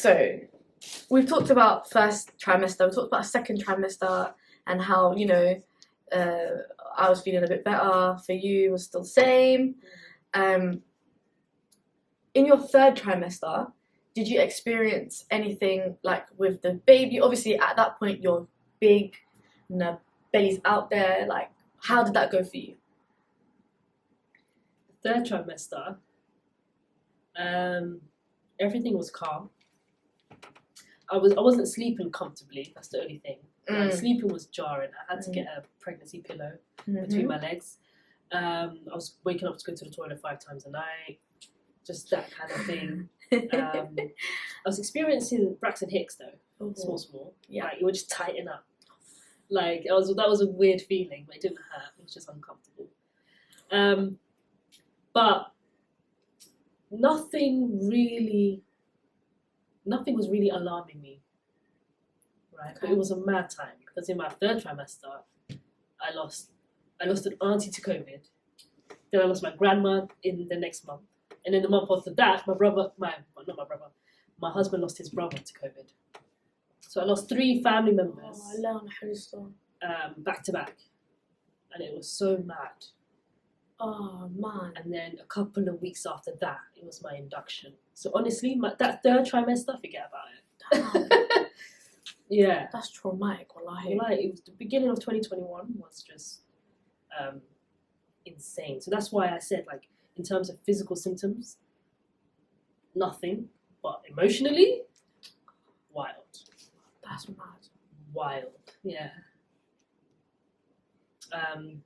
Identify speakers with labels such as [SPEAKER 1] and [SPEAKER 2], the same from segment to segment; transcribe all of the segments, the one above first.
[SPEAKER 1] So, we've talked about first trimester, we've talked about second trimester, and how, you know, I was feeling a bit better, for you, it was still the same. In your third trimester, did you experience anything like with the baby? Obviously, at that point, you're big, and the belly's out there. Like, how did that go for you?
[SPEAKER 2] Third trimester, everything was calm. I wasn't sleeping comfortably. That's the only thing. Like, sleeping was jarring. I had to get a pregnancy pillow between my legs. I was waking up to go to the toilet 5 times a night. Just that kind of thing. I was experiencing Braxton hicks though, small.
[SPEAKER 1] Yeah,
[SPEAKER 2] like, it would just tighten up. Like that was a weird feeling, but it didn't hurt. It was just uncomfortable. But nothing was really alarming me, right? Okay. But it was a mad time because in my third trimester, I lost an auntie to COVID. Then I lost my grandma in the next month, and in the month after that, my husband lost his brother to COVID. So I lost 3 family members back to back, and it was so mad.
[SPEAKER 1] Oh man!
[SPEAKER 2] And then a couple of weeks after that, it was my induction. So honestly, that third trimester, forget about it. Yeah,
[SPEAKER 1] that's traumatic. Wallahi.
[SPEAKER 2] Like, it was the beginning of 2021 was just insane. So that's why I said, like, in terms of physical symptoms, nothing, but emotionally, wild.
[SPEAKER 1] That's mad.
[SPEAKER 2] Wild, yeah.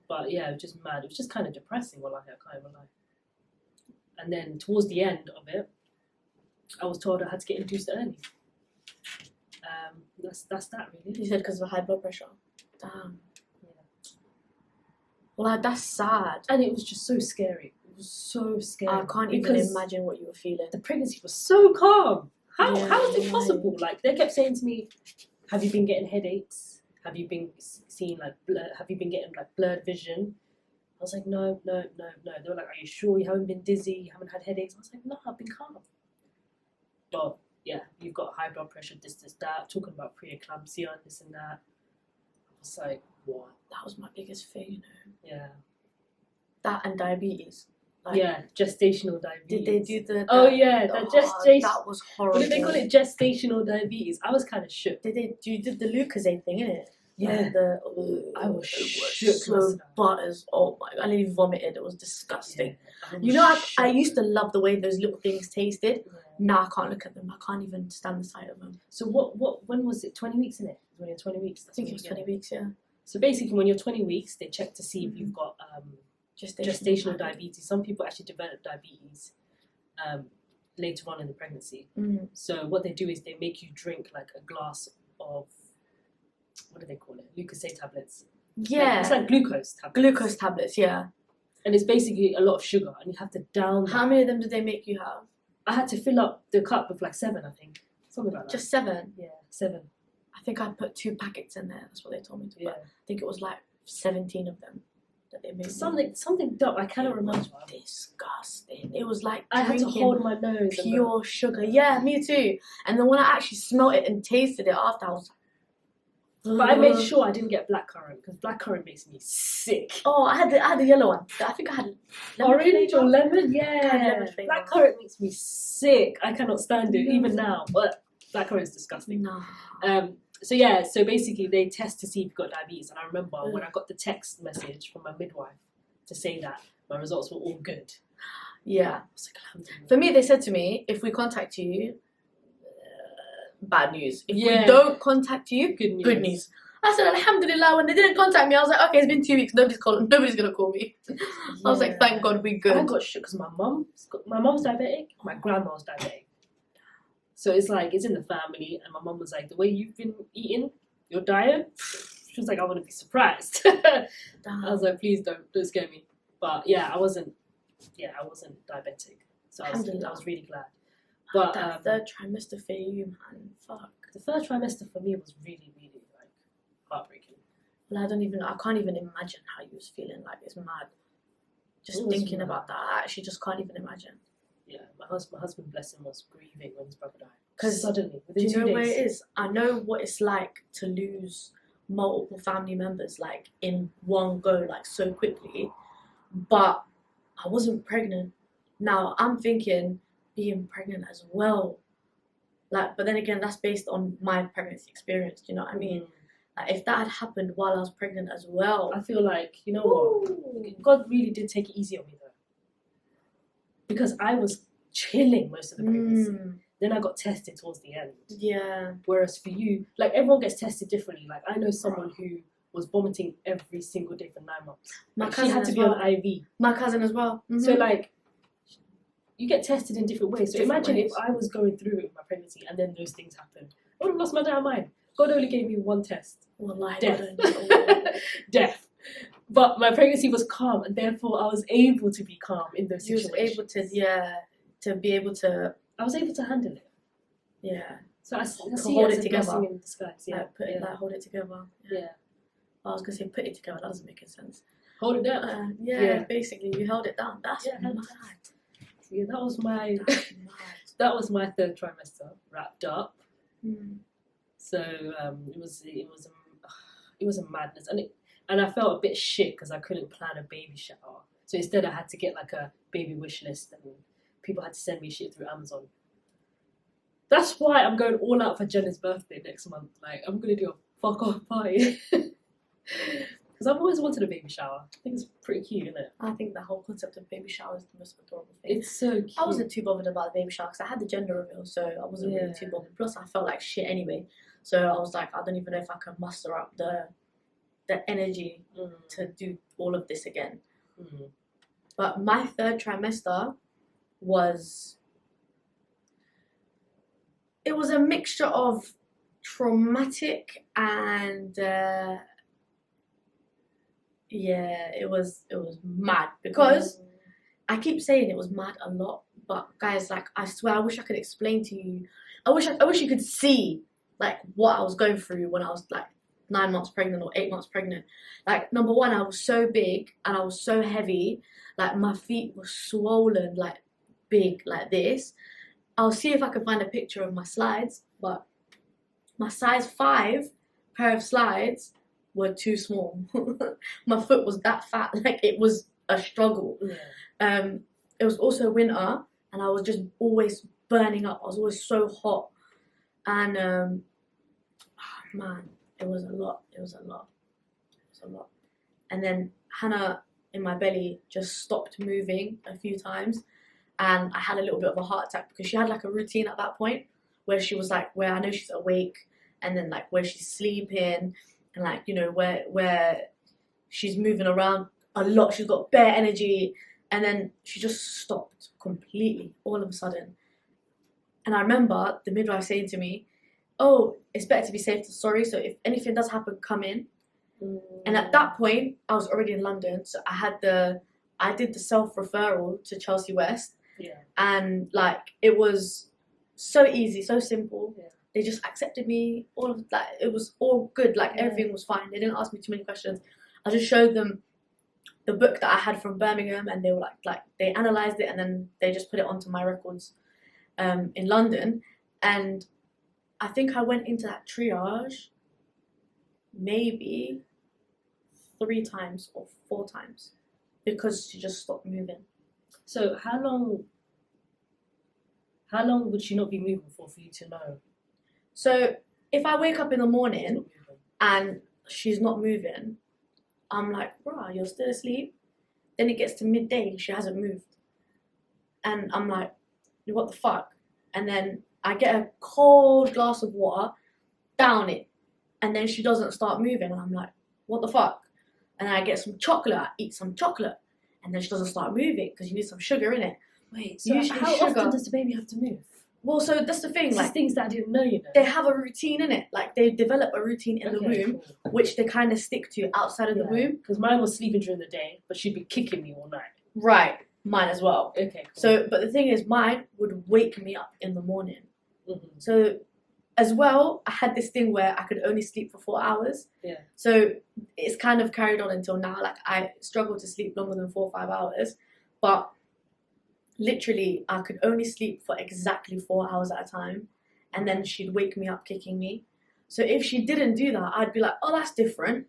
[SPEAKER 2] But yeah, just mad. It was just kind of depressing. Wallahi, I can't even lie. And then towards the end of it, I was told I had to get induced early. That's that really.
[SPEAKER 1] You said because of high blood pressure. Damn. Yeah. Well, that's sad.
[SPEAKER 2] And it was just so scary. It was so scary.
[SPEAKER 1] I can't even imagine what you were feeling.
[SPEAKER 2] The pregnancy was so calm. How is it possible? Like, they kept saying to me, "Have you been getting headaches? Have you been seeing like have you been getting like blurred vision?" I was like, no. They were like, "Are you sure you haven't been dizzy? You haven't had headaches?" I was like, "No, I've been calm." But yeah, you've got high blood pressure, this, that, talking about preeclampsia and this and that. I was like, what?
[SPEAKER 1] That was my biggest fear, you know.
[SPEAKER 2] Yeah.
[SPEAKER 1] That and diabetes.
[SPEAKER 2] Like, yeah, gestational diabetes.
[SPEAKER 1] Did they do the
[SPEAKER 2] gestation?
[SPEAKER 1] That was horrible.
[SPEAKER 2] What did they call it? Gestational diabetes. I was kind of shook.
[SPEAKER 1] You did the Lucozade thing, innit?
[SPEAKER 2] Yeah. I was shook.
[SPEAKER 1] So butters. Oh my god, I nearly vomited. It was disgusting. Yeah, you know, I used to love the way those little things tasted. Yeah. Now I can't look at them. I can't even stand the sight of them.
[SPEAKER 2] So when was it? 20 weeks, innit? When you're 20 weeks.
[SPEAKER 1] I think it was 20 weeks, yeah.
[SPEAKER 2] So basically, when you're 20 weeks, they check to see if you've got gestational diabetes. Some people actually develop diabetes later on in the pregnancy. So what they do is they make you drink like a glass of, what do they call it? Lucozade tablets.
[SPEAKER 1] Yeah.
[SPEAKER 2] It's like glucose tablets.
[SPEAKER 1] Glucose tablets, yeah.
[SPEAKER 2] And it's basically a lot of sugar, and you have to down that.
[SPEAKER 1] How many of them did they make you have?
[SPEAKER 2] I had to fill up the cup with like 7, I think. Something like that.
[SPEAKER 1] Just 7?
[SPEAKER 2] Yeah, 7.
[SPEAKER 1] I think I put 2 packets in there. That's what they told me to put.
[SPEAKER 2] Yeah.
[SPEAKER 1] I think it was like 17 of them that they made.
[SPEAKER 2] Something dumb. I cannot remember.
[SPEAKER 1] Disgusting. It was like
[SPEAKER 2] I had to hold my nose.
[SPEAKER 1] Pure sugar. Yeah, me too. And then when I actually smelled it and tasted it after, I was like,
[SPEAKER 2] but I made sure I didn't get blackcurrant, because blackcurrant makes me sick.
[SPEAKER 1] Oh, I had the yellow one. I think I had
[SPEAKER 2] orange or lemon. Yeah, blackcurrant makes me sick. I cannot stand it even now. But blackcurrant is disgusting.
[SPEAKER 1] No.
[SPEAKER 2] So yeah, so basically they test to see if you've got diabetes, and I remember when I got the text message from my midwife to say that my results were all good.
[SPEAKER 1] Yeah.
[SPEAKER 2] I was like, alhamdulillah.
[SPEAKER 1] For me, they said to me, if we contact you, bad news. If we don't contact you, good news. I said, alhamdulillah. When they didn't contact me, I was like, okay, it's been 2 weeks. Nobody's going to call me. I was like, thank God we're good.
[SPEAKER 2] I got shook because my mum's diabetic, my grandma's diabetic. So it's like, it's in the family, and my mum was like, the way you've been eating, your diet, she was like, I want to be surprised. I was like, please don't scare me. But yeah, I wasn't diabetic. So I was really glad. But
[SPEAKER 1] that third trimester for you, man, fuck.
[SPEAKER 2] The third trimester for me was really, really like heartbreaking.
[SPEAKER 1] Well, I can't even imagine how you was feeling. Like, it's mad. Just thinking about that, I actually just can't even imagine.
[SPEAKER 2] Yeah, my husband, bless him, was grieving when his brother died.
[SPEAKER 1] 'Cause
[SPEAKER 2] Suddenly,
[SPEAKER 1] Do
[SPEAKER 2] within
[SPEAKER 1] you
[SPEAKER 2] 2
[SPEAKER 1] know
[SPEAKER 2] days.
[SPEAKER 1] where it is? I know what it's like to lose multiple family members like in one go, like so quickly. But I wasn't pregnant. Now I'm thinking being pregnant as well. Like, but then again, that's based on my pregnancy experience. Do you know what I mean? Like, if that had happened while I was pregnant as well,
[SPEAKER 2] I feel like, you know what? God really did take it easy on me though. Because I was chilling most of the pregnancy. Then I got tested towards the end.
[SPEAKER 1] Yeah.
[SPEAKER 2] Whereas for you, like everyone gets tested differently. Like I know someone who was vomiting every single day for 9 months.
[SPEAKER 1] My
[SPEAKER 2] Like, she
[SPEAKER 1] cousin
[SPEAKER 2] had to
[SPEAKER 1] as
[SPEAKER 2] be
[SPEAKER 1] well.
[SPEAKER 2] on IV.
[SPEAKER 1] My cousin as well.
[SPEAKER 2] So like, you get tested in different ways. So
[SPEAKER 1] Different
[SPEAKER 2] imagine
[SPEAKER 1] ways.
[SPEAKER 2] if I was going through it with my pregnancy and then those things happened. I would have lost my damn mind. God only gave me one test.
[SPEAKER 1] Wallahi,
[SPEAKER 2] Death.
[SPEAKER 1] God.
[SPEAKER 2] Death. But my pregnancy was calm, and therefore I was able to be calm in those
[SPEAKER 1] You was
[SPEAKER 2] situations.
[SPEAKER 1] able to be able to,
[SPEAKER 2] I was able to handle it.
[SPEAKER 1] yeah.
[SPEAKER 2] So I
[SPEAKER 1] To
[SPEAKER 2] see
[SPEAKER 1] hold
[SPEAKER 2] it
[SPEAKER 1] it
[SPEAKER 2] as a
[SPEAKER 1] together.
[SPEAKER 2] blessing in disguise. Yeah,
[SPEAKER 1] Like,
[SPEAKER 2] yeah.
[SPEAKER 1] like hold it together.
[SPEAKER 2] Yeah.
[SPEAKER 1] I was gonna say put it together. That doesn't make any sense.
[SPEAKER 2] Hold it down.
[SPEAKER 1] Yeah, basically you held it down. That's
[SPEAKER 2] Yeah,
[SPEAKER 1] mad.
[SPEAKER 2] Yeah, that was my
[SPEAKER 1] That's mad.
[SPEAKER 2] that was my 3rd trimester wrapped up.
[SPEAKER 1] Mm.
[SPEAKER 2] So it was a madness, and I felt a bit shit because I couldn't plan a baby shower. So instead, I had to get like a baby wish list, and people had to send me shit through Amazon. That's why I'm going all out for Jenna's birthday next month. Like I'm gonna do a fuck off party because I've always wanted a baby shower. I think it's pretty cute, isn't it?
[SPEAKER 1] I think the whole concept of baby shower is the most adorable thing.
[SPEAKER 2] It's so cute.
[SPEAKER 1] I wasn't too bothered about the baby shower because I had the gender reveal, so I wasn't really too bothered. Plus, I felt like shit anyway. So I was like, I don't even know if I can muster up the energy to do all of this again. But my 3rd trimester was a mixture of traumatic and it was mad because I keep saying it was mad a lot, but guys, like I swear, I wish I could explain to you. I wish you could see like what I was going through when I was like 9 months pregnant or 8 months pregnant. Like number one, I was so big and I was so heavy. Like my feet were swollen, like big, like this. I'll see if I can find a picture of my slides, but my size 5 pair of slides were too small. My foot was that fat, like it was a struggle. It was also winter and I was just always burning up. I was always so hot. And man, it was a lot. And then Hannah in my belly just stopped moving a few times. And I had a little bit of a heart attack because she had like a routine at that point where she was like, where I know she's awake and then like where she's sleeping and like, you know, where she's moving around a lot. She's got bare energy. And then she just stopped completely all of a sudden. And I remember the midwife saying to me, oh, it's better to be safe than sorry. So if anything does happen, come in. And at that point, I was already in London. So I did the self-referral to Chelsea West.
[SPEAKER 2] Yeah.
[SPEAKER 1] And like, it was so easy, so simple.
[SPEAKER 2] Yeah.
[SPEAKER 1] They just accepted me. All of that, it was all good. Like everything was fine. They didn't ask me too many questions. I just showed them the book that I had from Birmingham, and they were like they analysed it, and then they just put it onto my records in London. And I think I went into that triage maybe 3 times or 4 times because she just stopped moving.
[SPEAKER 2] So how long would she not be moving for you to know?
[SPEAKER 1] So if I wake up in the morning and she's not moving, I'm like, bruh, you're still asleep? Then it gets to midday and she hasn't moved. And I'm like, what the fuck? And then I get a cold glass of water, down it, and then she doesn't start moving. And I'm like, what the fuck? And I get some chocolate, I eat some chocolate, and then she doesn't start moving because you need some sugar in it.
[SPEAKER 2] Wait, so
[SPEAKER 1] Usually
[SPEAKER 2] how
[SPEAKER 1] sugar-
[SPEAKER 2] often does the baby have to move?
[SPEAKER 1] Well, so that's the thing,
[SPEAKER 2] This is
[SPEAKER 1] like,
[SPEAKER 2] things that I didn't know, you know.
[SPEAKER 1] they have a routine in it. Like, they develop a routine in the womb,
[SPEAKER 2] cool.
[SPEAKER 1] which they kind of stick to outside of the womb.
[SPEAKER 2] Because mine was sleeping during the day, but she'd be kicking me all night.
[SPEAKER 1] Right, mine as well.
[SPEAKER 2] Okay, cool.
[SPEAKER 1] So, but the thing is, mine would wake me up in the morning.
[SPEAKER 2] Mm-hmm.
[SPEAKER 1] So, as well, I had this thing where I could only sleep for 4 hours.
[SPEAKER 2] Yeah.
[SPEAKER 1] So, it's kind of carried on until now. Like, I struggle to sleep longer than 4 or 5 hours. But literally, I could only sleep for exactly 4 hours at a time, and then she'd wake me up kicking me. So if she didn't do that, I'd be like, oh, that's different,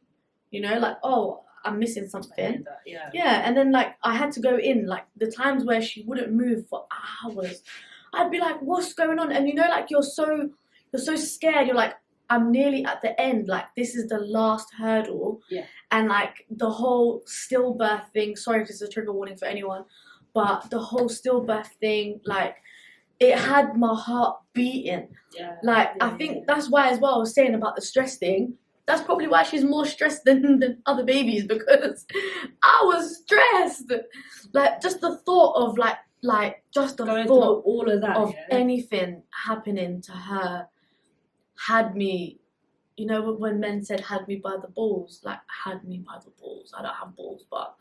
[SPEAKER 1] you know, like, oh, I'm missing something. Yeah, and then like I had to go in, like the times where she wouldn't move for hours, I'd be like, what's going on? And you know, like you're so scared. You're like, I'm nearly at the end. Like this is the last hurdle.
[SPEAKER 2] Yeah.
[SPEAKER 1] And like the whole stillbirth thing. Sorry if this is a trigger warning for anyone, but the whole stillbirth thing, like it had my heart beating.
[SPEAKER 2] Yeah.
[SPEAKER 1] Like I think that's why as well I was saying about the stress thing. That's probably why she's more stressed than other babies, because I was stressed. Like just the thought of like just the
[SPEAKER 2] Going
[SPEAKER 1] thought
[SPEAKER 2] through all of that
[SPEAKER 1] of anything happening to her had me, you know, when men said had me by the balls, like had me by the balls. I don't have balls, but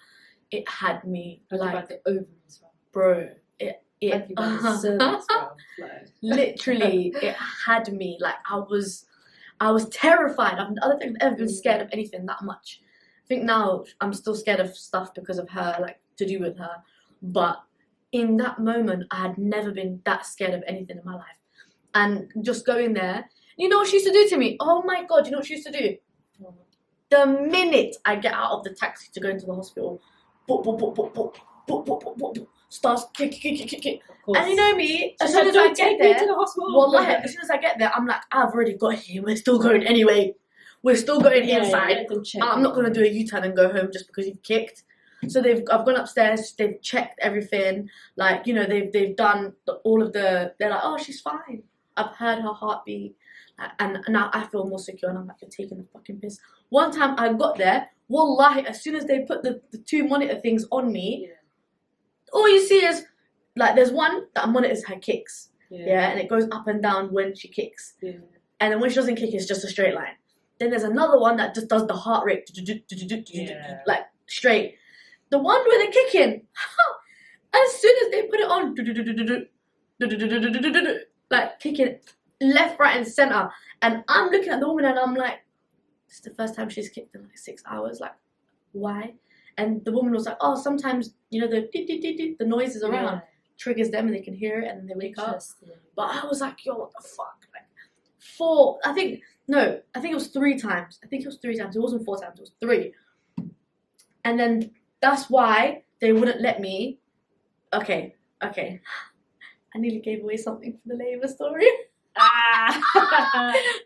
[SPEAKER 1] it had me like
[SPEAKER 2] by the ovaries,
[SPEAKER 1] bro. It
[SPEAKER 2] had you by the cervix, bro. Like.
[SPEAKER 1] Literally, it had me like I was terrified. I don't think I've ever been scared of anything that much. I think now I'm still scared of stuff because of her, like to do with her. But in that moment, I had never been that scared of anything in my life. And just going there, you know what she used to do to me? Oh my God, you know what she used to do? The minute I get out of the taxi to go into the hospital, starts kick. And you know me, as soon as I get there, as soon as I get there, I'm like, I've already got here. We're still going anyway. We're still going inside. I'm not gonna do a U-turn and go home just because you've kicked. So I've gone upstairs. They've checked everything. Like you know, they've done all of the. They're like, oh, she's fine. I've heard her heartbeat, and now I feel more secure. And I'm like, you're taking the fucking piss. One time I got there, wallahi, as soon as they put the 2 monitor things on me, all you see is like there's one that monitors her kicks, and it goes up and down when she kicks, and then when she doesn't kick, it's just a straight line. Then there's another one that just does the heart rate, like straight. The one where they're kicking, as soon as they put it on, like kicking left, right, and center, and I'm looking at the woman and I'm like, this is the first time she's kicked in like 6 hours. Like, why? And the woman was like, oh, sometimes, you know, the noises around triggers them and they can hear it and then they wake up. But I was like, yo, what the fuck? Like, I think it was 3 times. I think it was 3 times. It wasn't 4 times, it was 3. And then that's why they wouldn't let me. Okay. I nearly gave away something for the labour story. I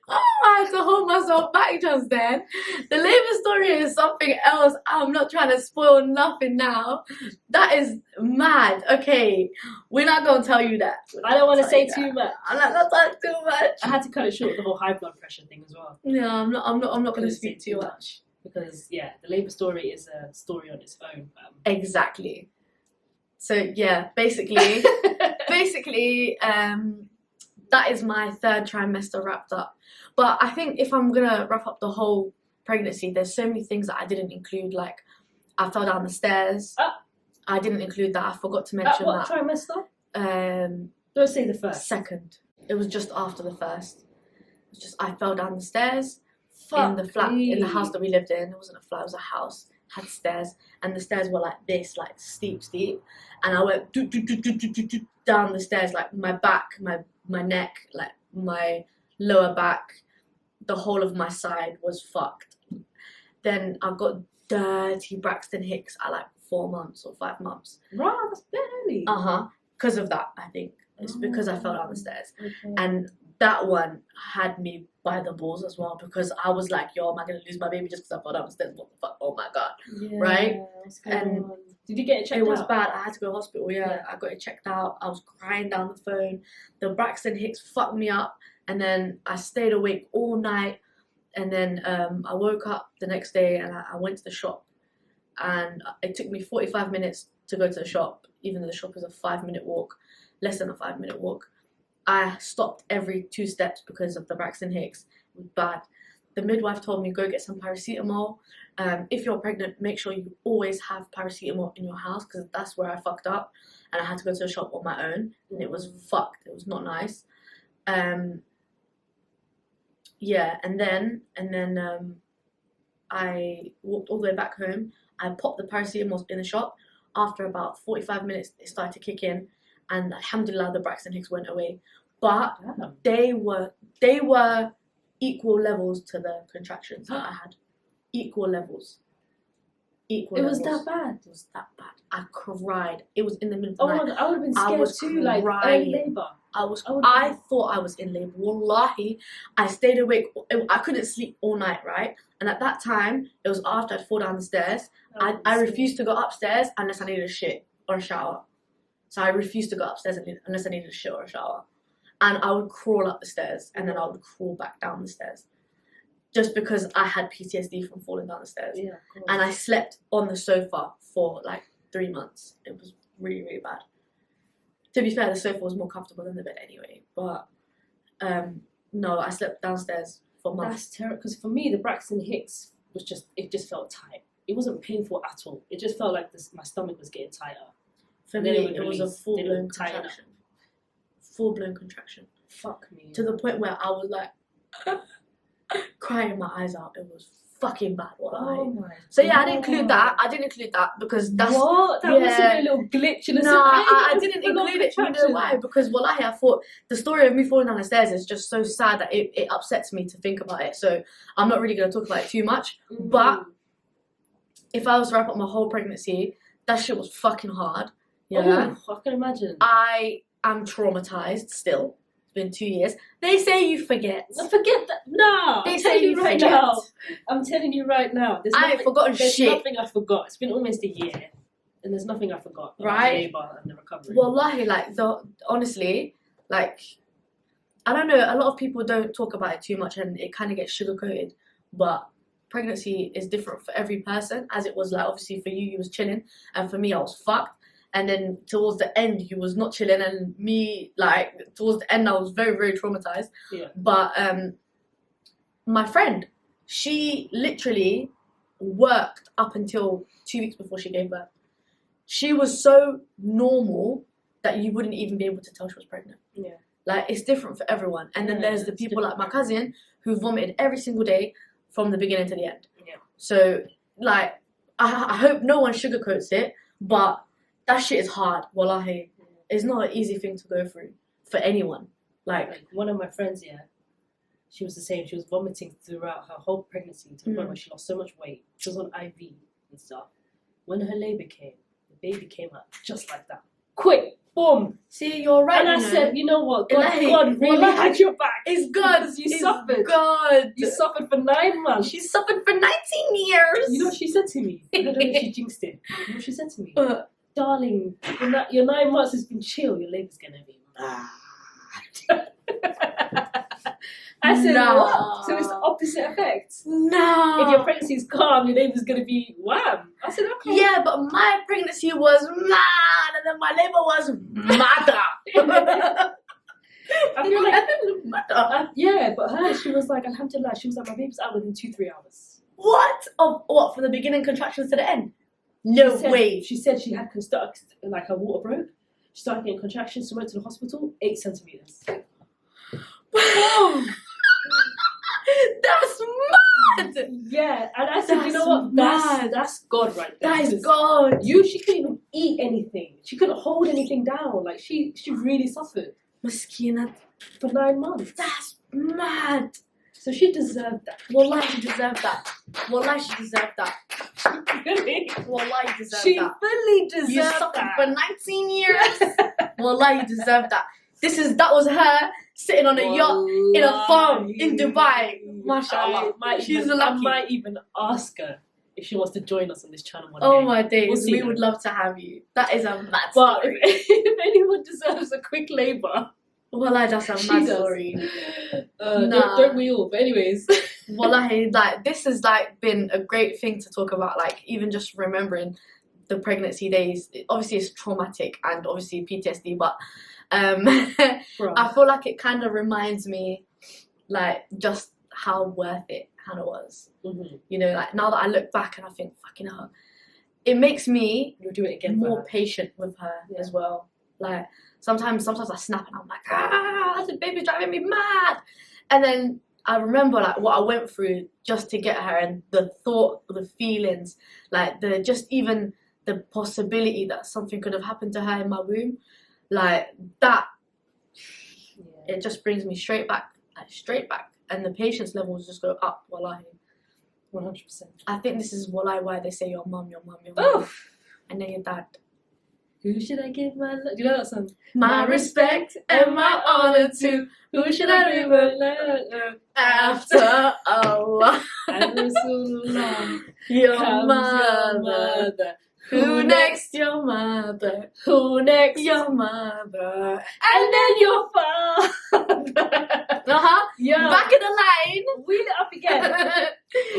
[SPEAKER 1] had to hold myself back just then. The labour story is something else. I'm not trying to spoil nothing now. That is mad. Okay, we're not gonna tell you that.
[SPEAKER 2] I don't want to say too much.
[SPEAKER 1] I'm not gonna talk too much.
[SPEAKER 2] I had to cut it short, the whole high blood pressure thing as well.
[SPEAKER 1] Yeah, I'm not gonna speak too much
[SPEAKER 2] because the labour story is a story on its own.
[SPEAKER 1] Exactly. So yeah, basically, that is my 3rd trimester wrapped up. But I think if I'm gonna wrap up the whole pregnancy, there's so many things that I didn't include. Like I fell down the stairs. I didn't include that. I forgot to mention
[SPEAKER 2] what
[SPEAKER 1] that.
[SPEAKER 2] What trimester? Don't say the first.
[SPEAKER 1] 2nd. It was just after the 1st. It was just I fell down the stairs in the flat in the house that we lived in. It wasn't a flat. It was a house. Had stairs, and the stairs were like this, like steep, and I went down the stairs, like my back, my neck, like my lower back, the whole of my side was fucked. Then I got dirty Braxton hicks at like 4 months or 5 months.
[SPEAKER 2] Right, that's early.
[SPEAKER 1] Because of that, I think it's because I fell down the stairs, and that one had me by the balls as well, because I was like, yo, am I gonna lose my baby just because I fell down the stairs? What the fuck? Oh my God. Right? And
[SPEAKER 2] did you get it checked out?
[SPEAKER 1] It was bad. I had to go to hospital. I got it checked out. I was crying down the phone. The Braxton hicks fucked me up, and then I stayed awake all night, and then I woke up the next day and I went to the shop, and it took me 45 minutes to go to the shop, even though the shop is a 5-minute walk, less than a 5-minute walk. I stopped every 2 steps because of the Braxton hicks. It was bad. The midwife told me, go get some paracetamol. If you're pregnant, make sure you always have paracetamol in your house, because that's where I fucked up. And I had to go to the shop on my own, and it was fucked. It was not nice. Yeah, and then I walked all the way back home. I popped the paracetamol in the shop. after about 45 minutes, it started to kick in, and alhamdulillah, the Braxton hicks went away. But they were equal levels to the contractions that I had. Equal levels.
[SPEAKER 2] It was that bad.
[SPEAKER 1] It was that bad. I cried. It was in the middle of the
[SPEAKER 2] Oh
[SPEAKER 1] night.
[SPEAKER 2] my God, I would have been scared too. Like early labour.
[SPEAKER 1] I thought I was in labour. Wallahi, I stayed awake. I couldn't sleep all night, right? And at that time, it was after I'd fall down the stairs. I refused to go upstairs unless I needed a shit or a shower. So I refused to go upstairs unless I needed a shit or a shower. And I would crawl up the stairs and then I would crawl back down the stairs. Just because I had PTSD from falling down the stairs.
[SPEAKER 2] Yeah,
[SPEAKER 1] and I slept on the sofa for like 3 months. It was really, really bad. To be fair, the sofa was more comfortable than the bed anyway. But no, I slept downstairs for months.
[SPEAKER 2] That's terrible. Because for me, the Braxton hicks was it just felt tight. It wasn't painful at all. It just felt like my stomach was getting tighter.
[SPEAKER 1] For me, it was a full-blown contraction. Full-blown contraction.
[SPEAKER 2] Fuck me.
[SPEAKER 1] To the point where I was like crying my eyes out. It was fucking bad.
[SPEAKER 2] Oh my
[SPEAKER 1] so yeah, I didn't include that. Because that's
[SPEAKER 2] what? That must have been a little glitch in the
[SPEAKER 1] No, I didn't include it. You know why? Because wallahi, I thought the story of me falling down the stairs is just so sad that it upsets me to think about it. So I'm not really going to talk about it too much. But if I was to wrap up my whole pregnancy, that shit was fucking hard. Yeah,
[SPEAKER 2] I can imagine.
[SPEAKER 1] I am traumatized still. Been 2 years. They say you forget.
[SPEAKER 2] Forget that. No,
[SPEAKER 1] they say you
[SPEAKER 2] right
[SPEAKER 1] forget.
[SPEAKER 2] Now. I'm telling you right now.
[SPEAKER 1] I ain't forgotten
[SPEAKER 2] there's
[SPEAKER 1] shit.
[SPEAKER 2] Nothing I forgot. It's been almost a year, and there's nothing I forgot.
[SPEAKER 1] Right.
[SPEAKER 2] Labour and the recovery.
[SPEAKER 1] Wallahi, honestly, I don't know. A lot of people don't talk about it too much, and it kind of gets sugar coated. But pregnancy is different for every person. As it was like, obviously for you was chilling, and for me I was fucked. And then towards the end, you was not chilling, and me, towards the end, I was very, very traumatized.
[SPEAKER 2] Yeah.
[SPEAKER 1] But my friend, she literally worked up until 2 weeks before she gave birth. She was so normal that you wouldn't even be able to tell she was pregnant.
[SPEAKER 2] Yeah.
[SPEAKER 1] It's different for everyone. And then there's the people like my cousin who vomited every single day from the beginning to the end.
[SPEAKER 2] Yeah.
[SPEAKER 1] So, I hope no one sugarcoats it, but that shit is hard, wallahi. It's not an easy thing to go through for anyone. Like
[SPEAKER 2] one of my friends, she was the same. She was vomiting throughout her whole pregnancy to the point where she lost so much weight. She was on IV and stuff. When her labour came, the baby came out just like that. Quick, boom.
[SPEAKER 1] See, you're right.
[SPEAKER 2] And I said, you know what? God really had your back.
[SPEAKER 1] It's good.
[SPEAKER 2] You suffered.
[SPEAKER 1] God.
[SPEAKER 2] You suffered for 9 months.
[SPEAKER 1] She suffered for 19 years.
[SPEAKER 2] You know what she said to me? I don't know if she jinxed it. You know what she said to me? Darling, your 9 months has been chill. Your labour's gonna be mad. I said, what? So it's the opposite effect.
[SPEAKER 1] No.
[SPEAKER 2] If your pregnancy is calm, your labour's gonna be wham. I said, okay.
[SPEAKER 1] Yeah, but my pregnancy was mad, and then my labour was madder.
[SPEAKER 2] I feel like, yeah, but her, she was like, alhamdulillah, she was like, my baby's out within 2-3 hours.
[SPEAKER 1] What? Of what? From the beginning contractions to the end? No way.
[SPEAKER 2] She said she had like her water broke. She started getting contractions. She went to the hospital. 8 centimeters.
[SPEAKER 1] That's mad.
[SPEAKER 2] Yeah, and I said, you know what? That's God right there.
[SPEAKER 1] That is God.
[SPEAKER 2] She couldn't even eat anything. She couldn't hold anything down. Like she really suffered.
[SPEAKER 1] Maskina.
[SPEAKER 2] For 9 months.
[SPEAKER 1] That's mad.
[SPEAKER 2] So she deserved that.
[SPEAKER 1] Wallahi, she deserved that. Wallahi, she deserved that.
[SPEAKER 2] Really?
[SPEAKER 1] Wallahi, you deserved
[SPEAKER 2] she
[SPEAKER 1] that.
[SPEAKER 2] fully deserved
[SPEAKER 1] You suffered
[SPEAKER 2] that.
[SPEAKER 1] for 19 years. Wallahi, you deserved that. That was her sitting on a yacht in a farm in Dubai. MashaAllah.
[SPEAKER 2] I might even ask her if she wants to join us on this channel one day.
[SPEAKER 1] Oh my days,
[SPEAKER 2] We'll
[SPEAKER 1] we would love to have you. That is a mad
[SPEAKER 2] But
[SPEAKER 1] story.
[SPEAKER 2] if anyone deserves a quick labour,
[SPEAKER 1] Wallahi, that's a mad story.
[SPEAKER 2] Don't we all? But anyways.
[SPEAKER 1] Wallahi, this has been a great thing to talk about, even just remembering the pregnancy days. Obviously it's traumatic and obviously PTSD, but I feel like it kind of reminds me just how worth it Hannah was. You know, now that I look back and I think, fucking hell, it makes me
[SPEAKER 2] do it again
[SPEAKER 1] more patient with her as well. Sometimes I snap and I'm like, the baby's driving me mad. And then I remember what I went through just to get her, and the thought, the feelings, just even the possibility that something could have happened to her in my womb, like that, it just brings me straight back, and the patience levels just go up. Wallahi,
[SPEAKER 2] 100%.
[SPEAKER 1] I think this is why they say your mum, and then your dad.
[SPEAKER 2] Who should I give my love? Do you know that song?
[SPEAKER 1] My respect and my honor to. Who should I remember after Allah?
[SPEAKER 2] And Rasulullah.
[SPEAKER 1] Your
[SPEAKER 2] Comes
[SPEAKER 1] mother. Who next? Your mother.
[SPEAKER 2] Who next?
[SPEAKER 1] Your mother.
[SPEAKER 2] And then your father. Yeah.
[SPEAKER 1] Back in the line.
[SPEAKER 2] Wheel it up again.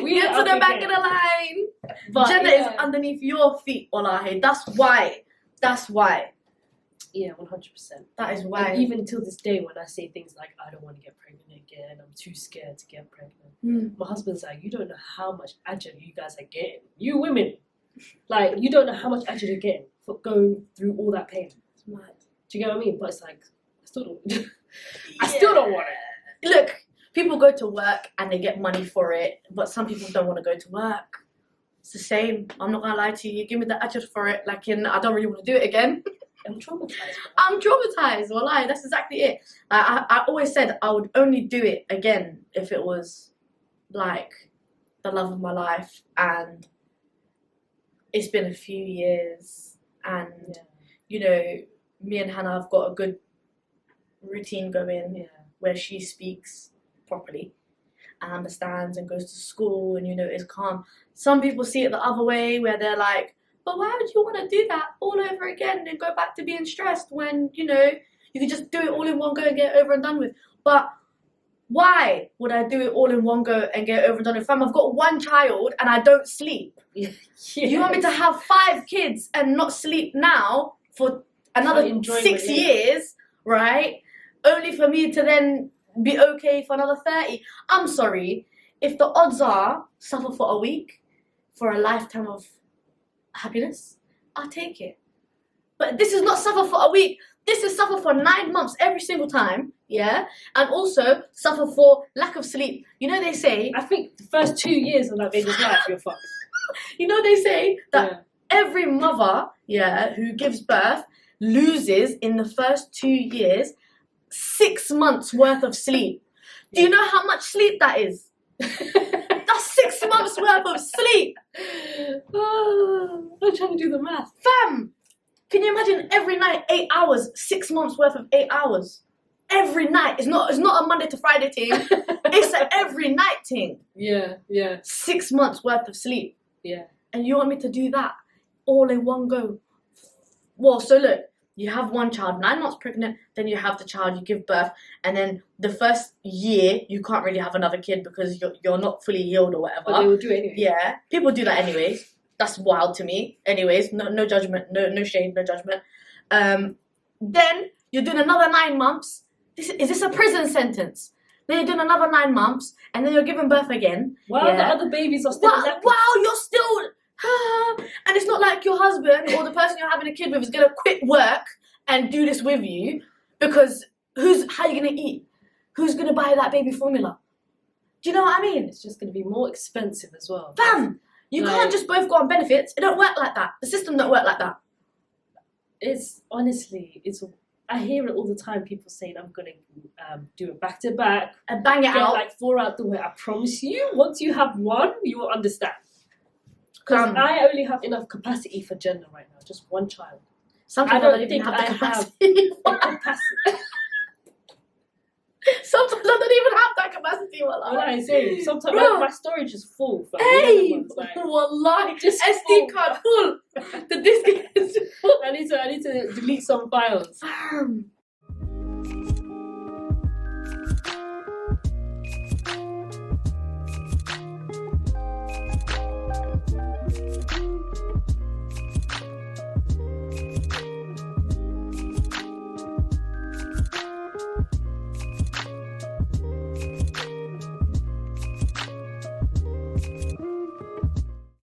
[SPEAKER 1] Get to the back of the line.
[SPEAKER 2] But,
[SPEAKER 1] Jannah is underneath your feet, wallahi. That's why.
[SPEAKER 2] Yeah, 100%.
[SPEAKER 1] That is why.
[SPEAKER 2] And even till this day, when I say things like, I don't want to get pregnant again, I'm too scared to get pregnant. My husband's like, you don't know how much ajr you guys are getting. You women. Like, you don't know how much ajr you're getting for going through all that pain.
[SPEAKER 1] It's mad.
[SPEAKER 2] Do you get what I mean? But it's like, I still don't. I still don't want it.
[SPEAKER 1] Look, people go to work and they get money for it, but some people don't want to go to work. It's the same. I'm not gonna lie to you. Give me the ajr for it. Like, I don't really want to do it again.
[SPEAKER 2] I'm traumatized.
[SPEAKER 1] I'm traumatized. Wallahi, that's exactly it. I always said I would only do it again if it was like the love of my life, and it's been a few years, and you know, me and Hannah have got a good routine going where she speaks properly and understands and goes to school and, you know, is calm. Some people see it the other way where they're like, but why would you want to do that all over again and go back to being stressed when, you know, you could just do it all in one go and get it over and done with? But why would I do it all in one go and get it over and done with? Fam, I've got one child and I don't sleep. You want me to have 5 kids and not sleep now for another 6 years, right? Only for me to then be okay for another 30. I'm sorry. If the odds are suffer for a week for a lifetime of happiness, I'll take it. But this is not suffer for a week. This is suffer for 9 months every single time, yeah? And also suffer for lack of sleep. You know, they say,
[SPEAKER 2] I think the first 2 years of that baby's life, you're fucked.
[SPEAKER 1] You know, they say that every mother, who gives birth loses in the first 2 years 6 months worth of sleep. Do you know how much sleep that is? That's 6 months worth of sleep.
[SPEAKER 2] Oh, I'm trying to do the math.
[SPEAKER 1] Fam, can you imagine every night 8 hours, 6 months worth of 8 hours? Every night. It's not a Monday to Friday thing. It's an every night thing.
[SPEAKER 2] Yeah.
[SPEAKER 1] 6 months worth of sleep.
[SPEAKER 2] Yeah.
[SPEAKER 1] And you want me to do that all in one go? Well, so look, you have one child, 9 months pregnant, then you have the child, you give birth, and then the first year you can't really have another kid because you're not fully healed or whatever.
[SPEAKER 2] But they will do it anyway.
[SPEAKER 1] Yeah, people do that anyways. That's wild to me. Anyways, no judgment, no shade, no judgment. Then you're doing another 9 months. Is this a prison sentence? Then you're doing another 9 months, and then you're giving birth again.
[SPEAKER 2] Wow, the other babies are still left.
[SPEAKER 1] Wow, you're still... And it's not like your husband or the person you're having a kid with is going to quit work and do this with you, because how are you going to eat? Who's going to buy that baby formula? Do you know what I mean?
[SPEAKER 2] It's just going to be more expensive as well.
[SPEAKER 1] Bam! You can't just both go on benefits. It don't work like that. The system don't work like that.
[SPEAKER 2] It's honestly, I hear it all the time. People saying, I'm going to do it back to back.
[SPEAKER 1] And bang it out.
[SPEAKER 2] Like 4 out the way. I promise you, once you have one, you will understand. Because I only have enough capacity for gender right now. Just one child.
[SPEAKER 1] Sometimes I don't even have the capacity. Sometimes I don't even have that capacity.
[SPEAKER 2] What I say, sometimes my storage is full.
[SPEAKER 1] Hey, wallahi,
[SPEAKER 2] just
[SPEAKER 1] SD card full. The disk is full.
[SPEAKER 2] I need to delete some files.